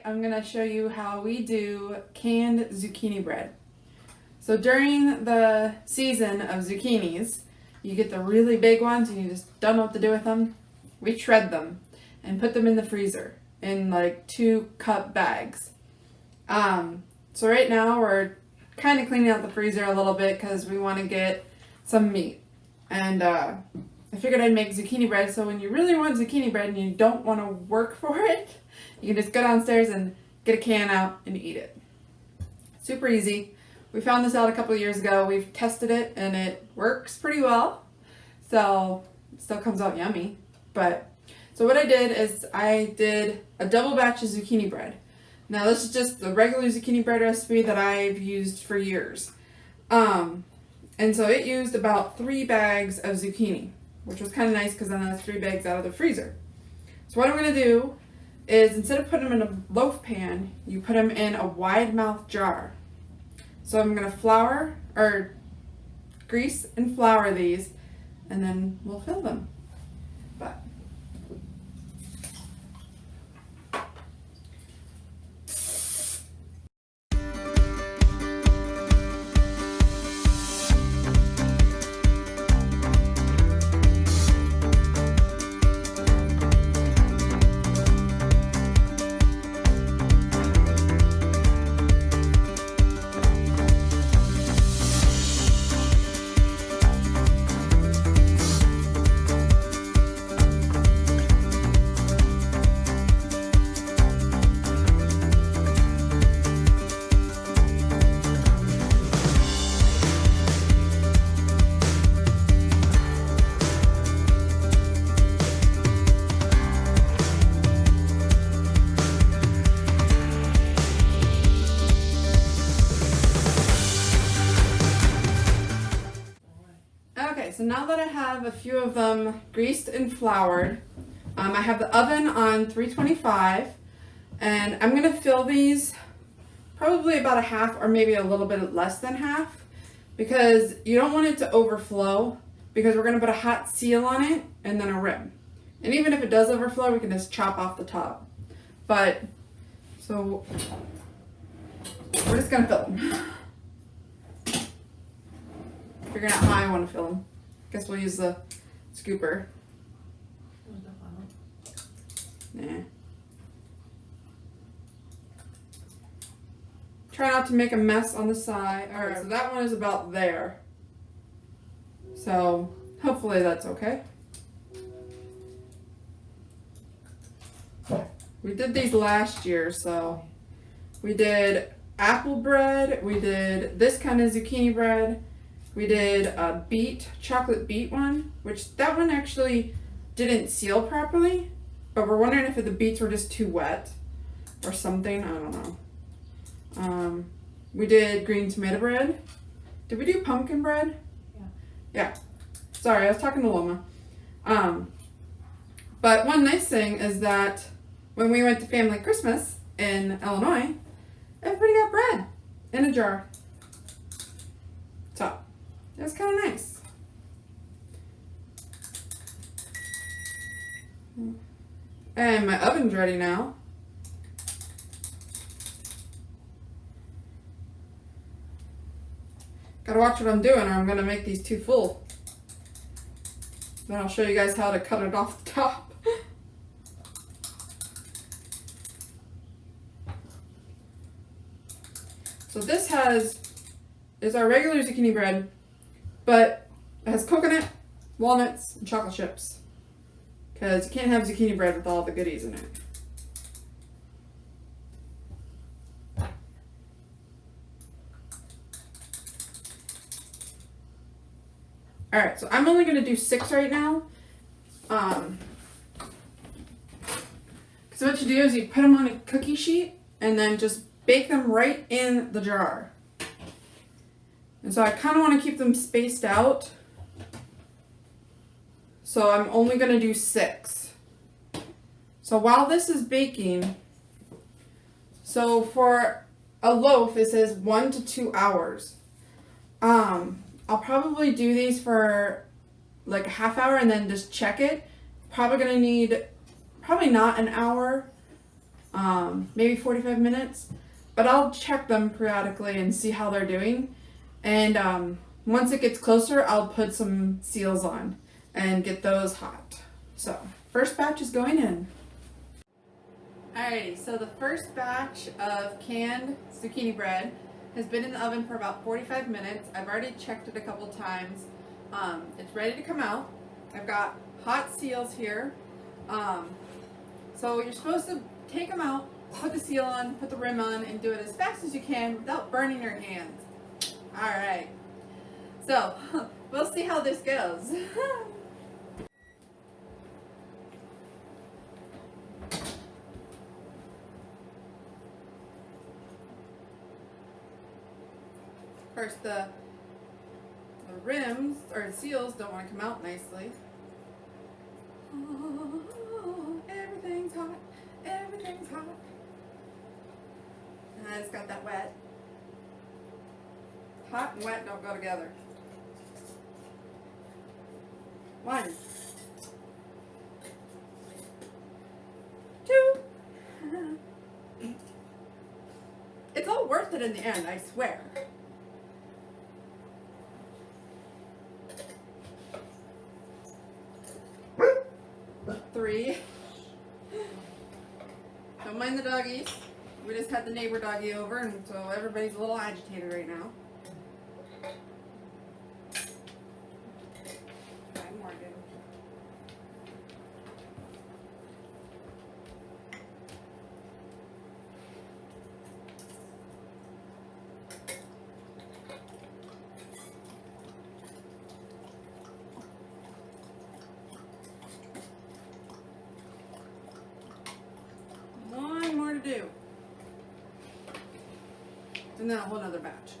I'm going to show you how we do canned zucchini bread. So during the season of zucchinis, you get the really big ones and you just don't know what to do with them. We shred them and put them in the freezer in like 2-cup bags. So right now we're kind of cleaning out the freezer a little bit because we want to get some meat. And I figured I'd make zucchini bread, so when you really want zucchini bread and you don't want to work for it, you can just go downstairs and get a can out and eat it. Super easy. We found this out a couple of years ago. We've tested it and it works pretty well. So it still comes out yummy. So what I did is I did a double batch of zucchini bread. Now this is just the regular zucchini bread recipe that I've used for years. And so it used about 3 bags of zucchini, which was kind of nice because then I have 3 bags out of the freezer. So what I'm going to do is, instead of putting them in a loaf pan, you put them in a wide mouth jar. So I'm going to grease and flour these, and then we'll fill them. So now that I have a few of them greased and floured, I have the oven on 325, and I'm going to fill these probably about a half or maybe a little bit less than half, because you don't want it to overflow, because we're going to put a hot seal on it and then a rim. And even if it does overflow, we can just chop off the top. So we're just going to fill them. Figuring out how I want to fill them. Guess we'll use the scooper. Nah. Try not to make a mess on the side. Alright, so that one is about there. So hopefully that's okay. We did these last year, so we did apple bread, we did this kind of zucchini bread. We did a chocolate beet one, which that one actually didn't seal properly, but we're wondering if the beets were just too wet or something. I don't know. We did green tomato bread. Did we do pumpkin bread? Yeah. Sorry, I was talking to Loma. But one nice thing is that when we went to family Christmas in Illinois, everybody got bread in a jar. So that's kind of nice. And my oven's ready now. Gotta watch what I'm doing or I'm gonna make these too full. Then I'll show you guys how to cut it off the top. So this is our regular zucchini bread, but it has coconut, walnuts, and chocolate chips. Because you can't have zucchini bread with all the goodies in it. Alright, so I'm only going to do 6 right now. Because what you do is you put them on a cookie sheet and then just bake them right in the jar. And so I kind of want to keep them spaced out. So I'm only going to do 6. So while this is baking, so for a loaf it says 1 to 2 hours. I'll probably do these for like a half hour and then just check it. Probably gonna need, probably not an hour, maybe 45 minutes. But I'll check them periodically and see how they're doing. And once it gets closer, I'll put some seals on and get those hot. So, first batch is going in. Alrighty, so the first batch of canned zucchini bread has been in the oven for about 45 minutes. I've already checked it a couple times. It's ready to come out. I've got hot seals here. So you're supposed to take them out, put the seal on, put the rim on, and do it as fast as you can without burning your hands. Alright, so we'll see how this goes. First, the rims or seals don't want to come out nicely. Oh, everything's hot. Everything's hot. And I just got that wet. Hot and wet don't go together. 1, 2. It's all worth it in the end, I swear. 3. Don't mind the doggies. We just had the neighbor doggie over, and so everybody's a little agitated right now. 5 more, dude. One more to do. And then a whole nother batch.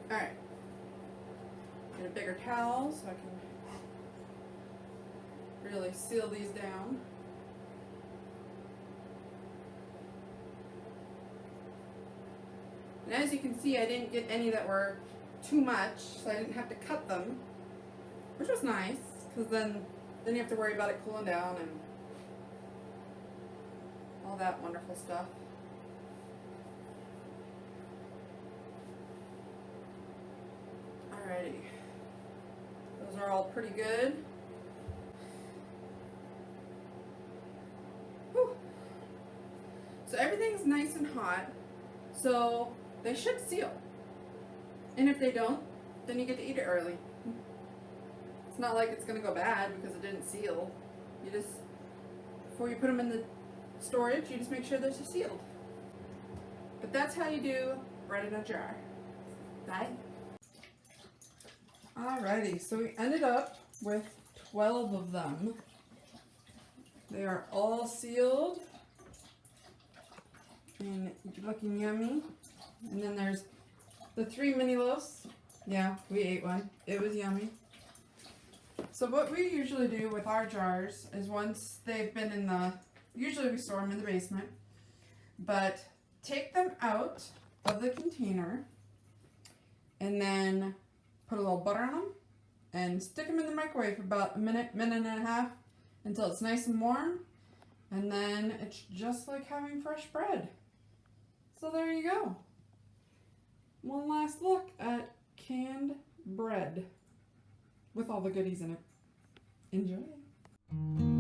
Alright. Get a bigger towel so I can really seal these down. And as you can see, I didn't get any that were too much, so I didn't have to cut them, which was nice, because then you have to worry about it cooling down and all that wonderful stuff. Alrighty, those are all pretty good. Whew. So everything's nice and hot, so they should seal. And if they don't, then you get to eat it early. It's not like it's going to go bad because it didn't seal. You just, before you put them in the storage, you just make sure they're sealed. But that's how you do bread in a jar. Bye. Alrighty, so we ended up with 12 of them. They are all sealed and looking yummy. And then there's the 3 mini loaves. Yeah, we ate one. It was yummy. So what we usually do with our jars is once they've been in the, usually we store them in the basement, but take them out of the container and then put a little butter on them and stick them in the microwave for about a minute, minute and a half until it's nice and warm. And then it's just like having fresh bread. So there you go. One last look at canned bread with all the goodies in it. Enjoy.